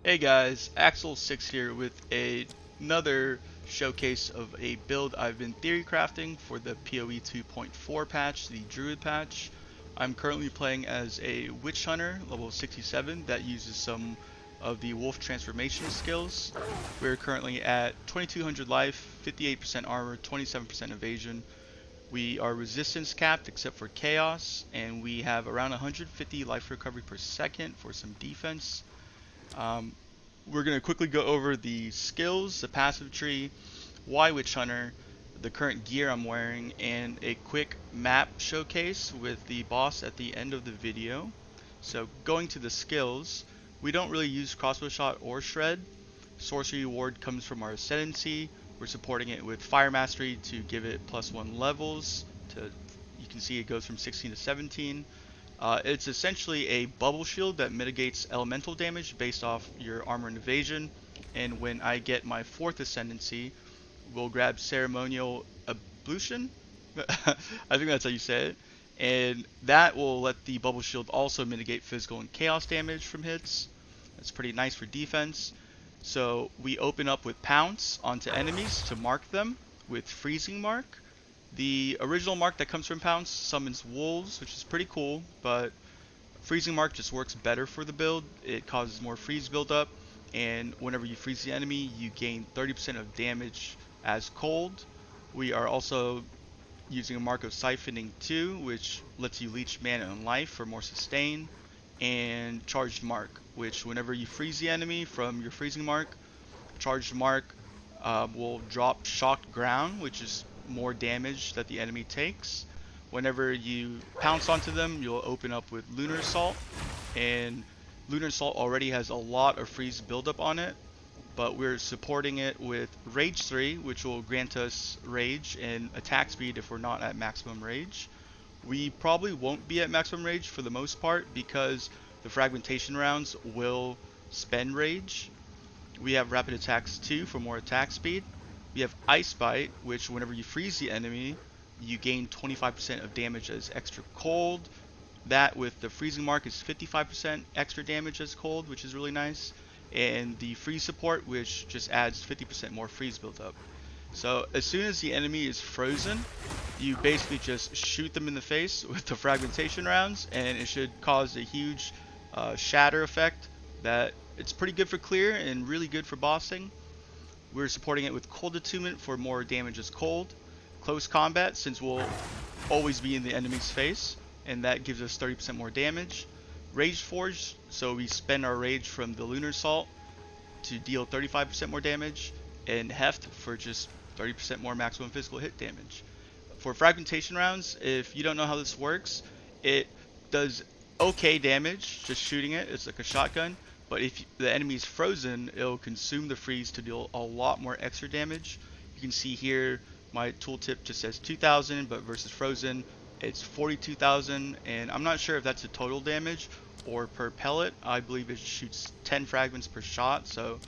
Hey guys, Axel6 here with another showcase of a build I've been theory crafting for the POE 2.4 patch, the Druid patch. I'm currently playing as a Witch Hunter, level 67, that uses some of the Wolf transformation skills. We're currently at 2200 life, 58% armor, 27% evasion. We are resistance capped except for chaos, and we have around 150 life recovery per second for some defense. Um, we're going to quickly go over the skills, the passive tree, why Witch Hunter, the current gear I'm wearing, and a quick map showcase with the boss at the end of the video. So going to the skills, we don't really use crossbow shot or shred. Sorcery ward comes from our ascendancy. We're supporting it with fire mastery to give it +1 levels. You can see it goes from 16 to 17. It's essentially a bubble shield that mitigates elemental damage based off your armor and evasion. And when I get my 4th ascendancy, we'll grab ceremonial ablution. I think that's how you say it. And that will let the bubble shield also mitigate physical and chaos damage from hits. That's pretty nice for defense. So we open up with pounce onto enemies to mark them with freezing mark. The original mark that comes from pounce summons wolves, which is pretty cool, but freezing mark just works better for the build. It causes more freeze buildup, and whenever you freeze the enemy, you gain 30% of damage as cold. We are also using a mark of siphoning 2, which lets you leech mana and life for more sustain, and charged mark, which whenever you freeze the enemy from your freezing mark, charged mark will drop shocked ground, which is more damage that the enemy takes. Whenever you pounce onto them, you'll open up with Lunar Assault, and Lunar Assault already has a lot of freeze buildup on it, but we're supporting it with Rage 3, which will grant us Rage and attack speed if we're not at maximum Rage. We probably won't be at maximum Rage for the most part because the fragmentation rounds will spend Rage. We have Rapid Attacks 2 for more attack speed. We have Ice Bite, which whenever you freeze the enemy, you gain 25% of damage as extra cold. That with the freezing mark is 55% extra damage as cold, which is really nice. And the freeze support, which just adds 50% more freeze buildup. So as soon as the enemy is frozen, you basically just shoot them in the face with the fragmentation rounds, and it should cause a huge shatter effect that it's pretty good for clear and really good for bossing. We're supporting it with cold attunement for more damage as cold. Close combat, since we'll always be in the enemy's face, and that gives us 30% more damage. Rage Forge, so we spend our rage from the Lunar Assault to deal 35% more damage, and Heft for just 30% more maximum physical hit damage. For fragmentation rounds, if you don't know how this works, it does okay damage just shooting it. It's like a shotgun, but if the enemy is frozen, it'll consume the freeze to deal a lot more extra damage. You can see here my tooltip just says 2000, but versus frozen it's 42,000, and I'm not sure if that's a total damage or per pellet. I believe it shoots 10 fragments per shot, so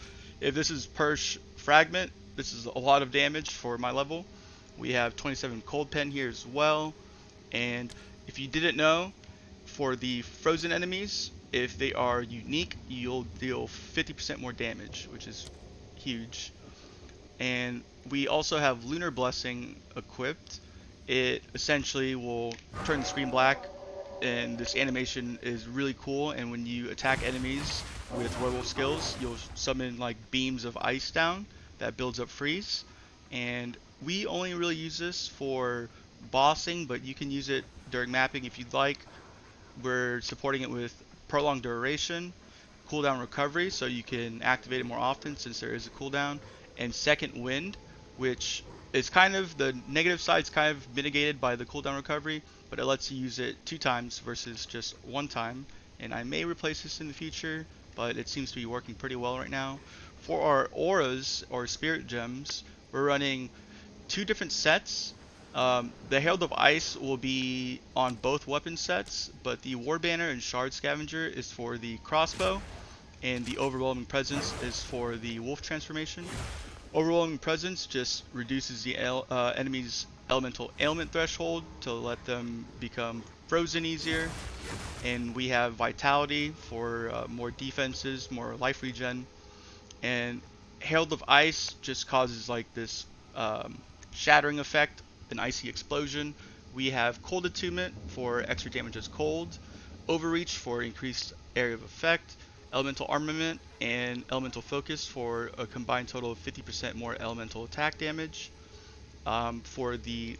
if this is per fragment, this is a lot of damage for my level. We have 27 cold pen here as well, and if you didn't know, for the frozen enemies, if they are unique, you'll deal 50% more damage, which is huge. And we also have Lunar Blessing equipped. It essentially will turn the screen black, and this animation is really cool. And when you attack enemies with werewolf skills, you'll summon like beams of ice down that builds up freeze. And we only really use this for bossing, but you can use it during mapping if you'd like. We're supporting it with prolonged duration, cooldown recovery, so you can activate it more often since there is a cooldown, and second wind, which is kind of the negative side's kind of mitigated by the cooldown recovery, but it lets you use it 2 times versus just 1 time. And I may replace this in the future, but it seems to be working pretty well right now. For our auras or spirit gems, we're running 2 different sets. The Herald of Ice will be on both weapon sets, but the War Banner and Shard Scavenger is for the crossbow, and the Overwhelming Presence is for the Wolf transformation. Overwhelming Presence just reduces the enemy's elemental ailment threshold to let them become frozen easier, and we have vitality for more defenses, more life regen, and Herald of Ice just causes like this shattering effect, an icy explosion. We have Cold Attunement for extra damage as cold, Overreach for increased area of effect, Elemental Armament, and Elemental Focus for a combined total of 50% more elemental attack damage. For the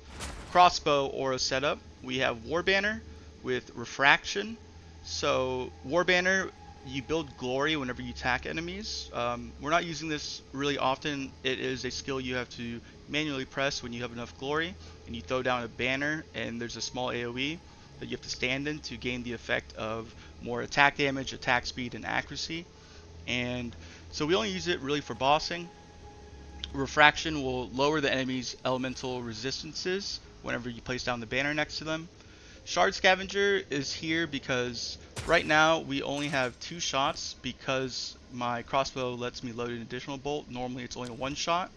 crossbow aura setup, we have War Banner with Refraction. So War Banner, you build glory whenever you attack enemies. We're not using this really often. It is a skill you have to manually press when you have enough glory, and you throw down a banner, and there's a small AoE that you have to stand in to gain the effect of more attack damage, attack speed, and accuracy. And so we only use it really for bossing. Refraction will lower the enemy's elemental resistances whenever you place down the banner next to them. Shard Scavenger is here because right now we only have 2 shots because my crossbow lets me load an additional bolt. Normally it's only 1 shot,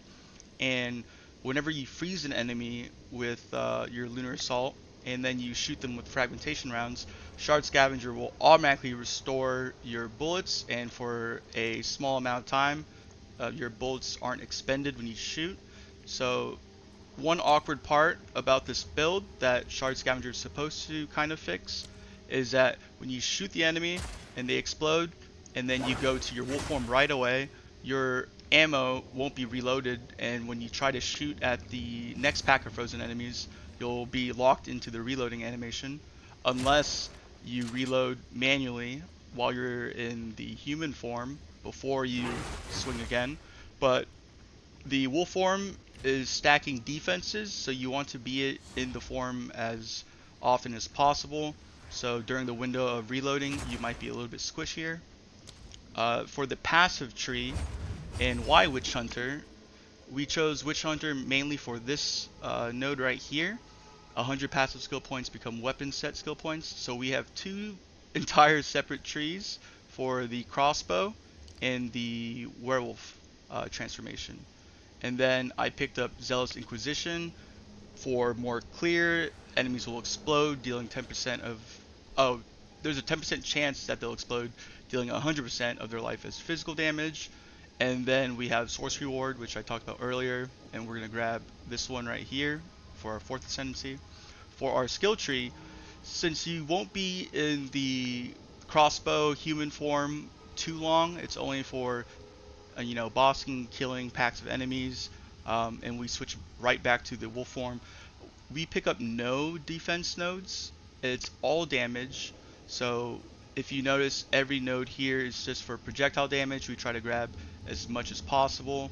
and whenever you freeze an enemy with your Lunar Assault and then you shoot them with fragmentation rounds, Shard Scavenger will automatically restore your bullets, and for a small amount of time your bullets aren't expended when you shoot. So one awkward part about this build that Shard Scavenger is supposed to kind of fix is that when you shoot the enemy and they explode and then you go to your wolf form right away, your ammo won't be reloaded, and when you try to shoot at the next pack of frozen enemies, you'll be locked into the reloading animation unless you reload manually while you're in the human form before you swing again. But the wolf form is stacking defenses, so you want to be in the form as often as possible. So during the window of reloading, you might be a little bit squishier. For the passive tree in Y Witch Hunter, we chose Witch Hunter mainly for this node right here. 100 passive skill points become weapon set skill points. So we have 2 entire separate trees for the crossbow and the werewolf transformation. And then I picked up Zealous Inquisition for more clear. Enemies will explode, dealing 10% of... Oh, there's a 10% chance that they'll explode, dealing 100% of their life as physical damage. And then we have Sorcery Ward, which I talked about earlier, and we're going to grab this one right here for our 4th ascendancy. For our skill tree, since you won't be in the crossbow human form too long, it's only for bossing, killing packs of enemies, and we switch right back to the wolf form. We pick up no defense nodes. It's all damage. So if you notice, every node here is just for projectile damage. We try to grab as much as possible.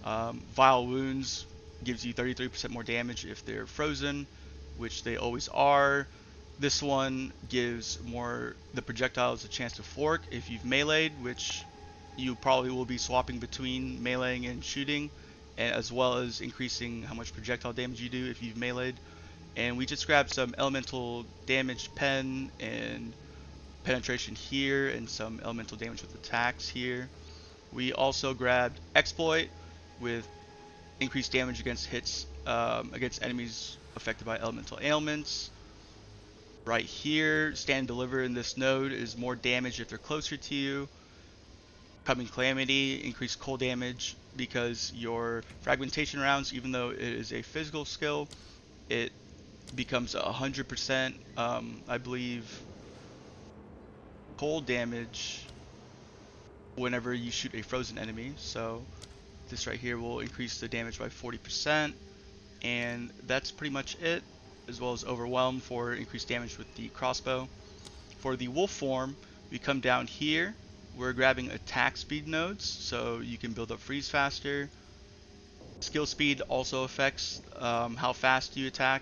Vile Wounds gives you 33% more damage if they're frozen, which they always are. This one gives the projectiles a chance to fork if you've meleeed, which you probably will be swapping between meleeing and shooting, as well as increasing how much projectile damage you do if you've meleeed. And we just grabbed some elemental damage pen and penetration here, and some elemental damage with attacks here. We also grabbed exploit with increased damage against hits against enemies affected by elemental ailments. Right here, stand and deliver in this node is more damage if they're closer to you. Coming Calamity, increased cold damage because your fragmentation rounds, even though it is a physical skill, it becomes 100%, I believe, cold damage whenever you shoot a frozen enemy. So this right here will increase the damage by 40%, and that's pretty much it, as well as Overwhelm for increased damage with the crossbow. For the wolf form, we come down here. We're grabbing attack speed nodes, so you can build up freeze faster. Skill speed also affects how fast you attack.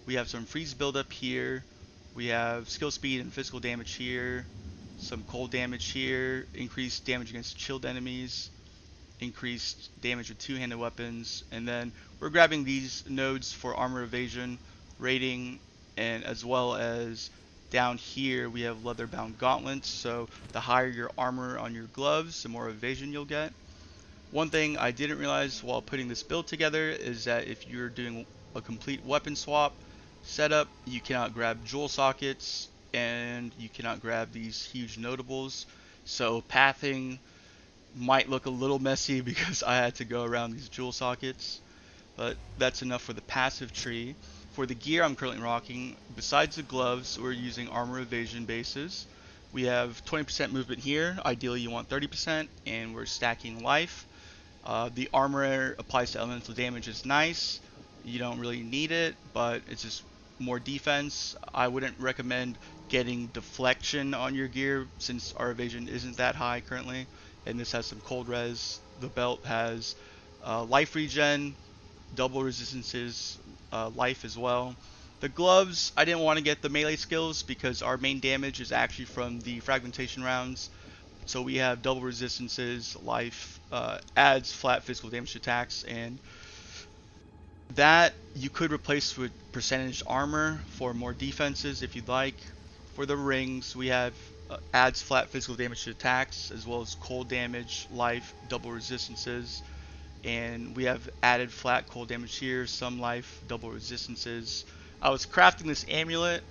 We have some freeze buildup here. We have skill speed and physical damage here. Some cold damage here. Increased damage against chilled enemies. Increased damage with two-handed weapons. And then we're grabbing these nodes for armor evasion, rating, and as well as down here we have leather bound gauntlets. So the higher your armor on your gloves, the more evasion you'll get. One thing I didn't realize while putting this build together is that if you're doing a complete weapon swap, setup. You cannot grab jewel sockets, and you cannot grab these huge notables. So pathing might look a little messy because I had to go around these jewel sockets, but that's enough for the passive tree. For the gear I'm currently rocking, besides the gloves, we're using armor evasion bases. We have 20% movement here, ideally you want 30%, and we're stacking life. The armor applies to elemental damage is nice. You don't really need it, but it's just more defense. I wouldn't recommend getting deflection on your gear since our evasion isn't that high currently. And this has some cold res. The belt has life regen, double resistances, life as well. The gloves, I didn't want to get the melee skills because our main damage is actually from the fragmentation rounds. So we have double resistances, life, adds flat physical damage to attacks, and that you could replace with percentage armor for more defenses if you'd like. For the rings, we have adds flat physical damage to attacks, as well as cold damage, life, double resistances, and we have added flat cold damage here, some life, double resistances. I was crafting this amulet.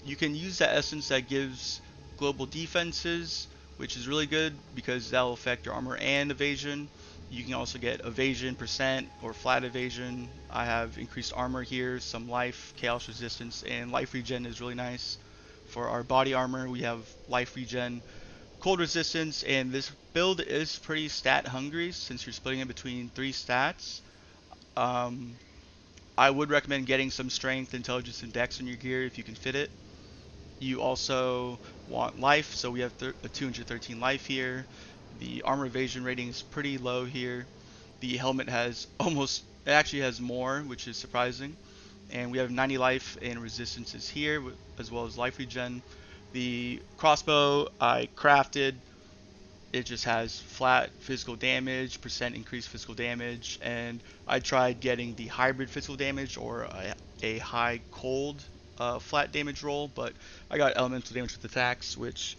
You can use that essence that gives global defenses, which is really good because that will affect your armor and evasion. You can also get evasion percent or flat evasion. I have increased armor here, some life, chaos resistance, and life regen is really nice. For our body armor, we have life regen, cold resistance, and this build is pretty stat hungry since you're splitting it between 3 stats. I would recommend getting some strength, intelligence, and dex in your gear if you can fit it. You also want life, so we have a 213 life here. The armor evasion rating is pretty low here. The helmet has it actually has more, which is surprising. And we have 90 life and resistances here, as well as life regen. The crossbow I crafted, it just has flat physical damage, percent increased physical damage, and I tried getting the hybrid physical damage or a high cold flat damage roll, but I got elemental damage with attacks, which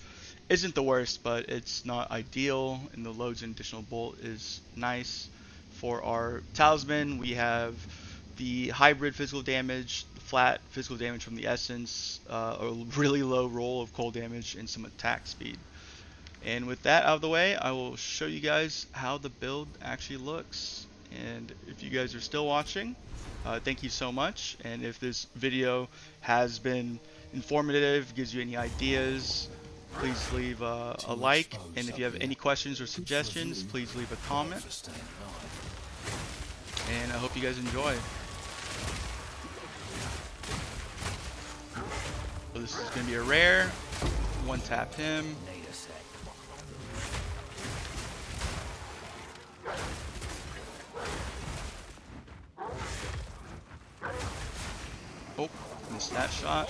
isn't the worst, but it's not ideal, and the loads and additional bolt is nice. For our talisman, we have the hybrid physical damage, the flat physical damage from the essence, a really low roll of cold damage, and some attack speed. And with that out of the way, I will show you guys how the build actually looks. And if you guys are still watching, thank you so much. And if this video has been informative, gives you any ideas, please leave a like. And if you have any questions or suggestions, please leave a comment. And I hope you guys enjoy. So this is going to be a rare. One tap him. Oh, missed that shot.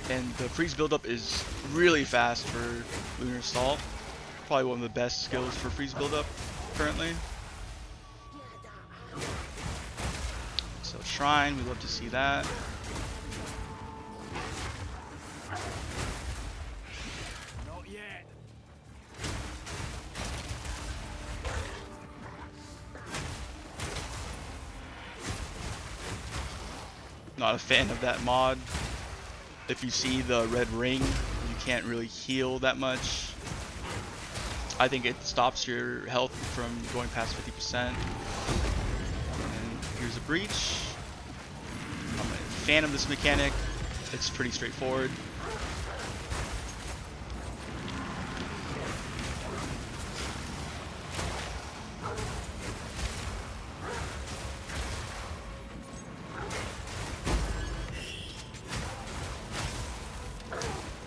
And the freeze buildup is really fast for Lunar Assault. Probably one of the best skills for freeze buildup currently. So Shrine, we love to see that. Not yet. Not a fan of that mod. If you see the red ring, you can't really heal that much. I think it stops your health from going past 50%. And here's a breach. I'm a fan of this mechanic. It's pretty straightforward.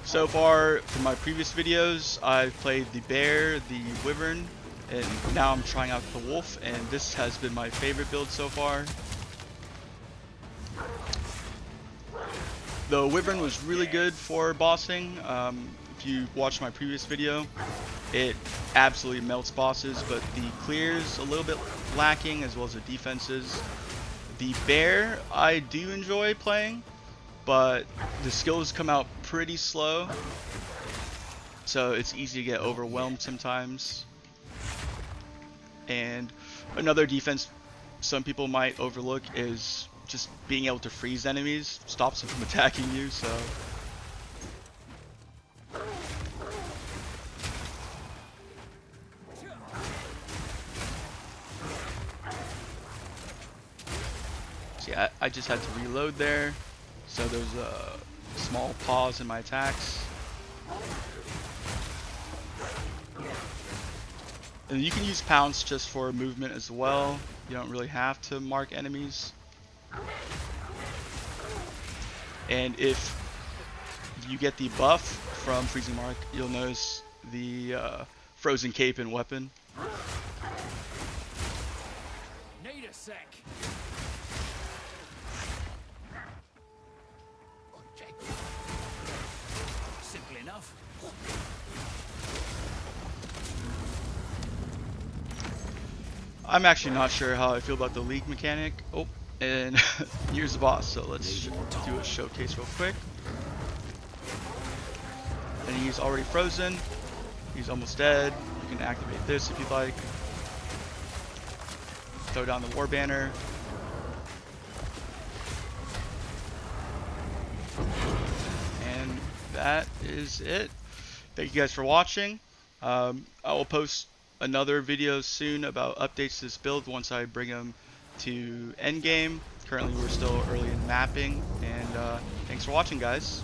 So far, from my previous videos, I've played the bear, the wyvern, and now I'm trying out the wolf, and this has been my favorite build so far. The wyvern was really good for bossing. If you watched my previous video, it absolutely melts bosses, but the clear's a little bit lacking, as well as the defenses. The bear, I do enjoy playing, but the skills come out pretty slow, so it's easy to get overwhelmed sometimes. And another defense some people might overlook is just being able to freeze enemies stops them from attacking you. So yeah, I just had to reload there, so there's a small pause in my attacks. And you can use pounce just for movement as well. You don't really have to mark enemies. And if you get the buff from freezing mark, you'll notice the frozen cape and weapon. Need a sec. Simple enough. I'm actually not sure how I feel about the league mechanic. Oh, and here's the boss, so let's do a showcase real quick. And he's already frozen. He's almost dead. You can activate this if you'd like. Throw down the war banner. And that is it. Thank you guys for watching. I will post another video soon about updates to this build once I bring them to endgame. Currently we're still early in mapping, and thanks for watching, guys.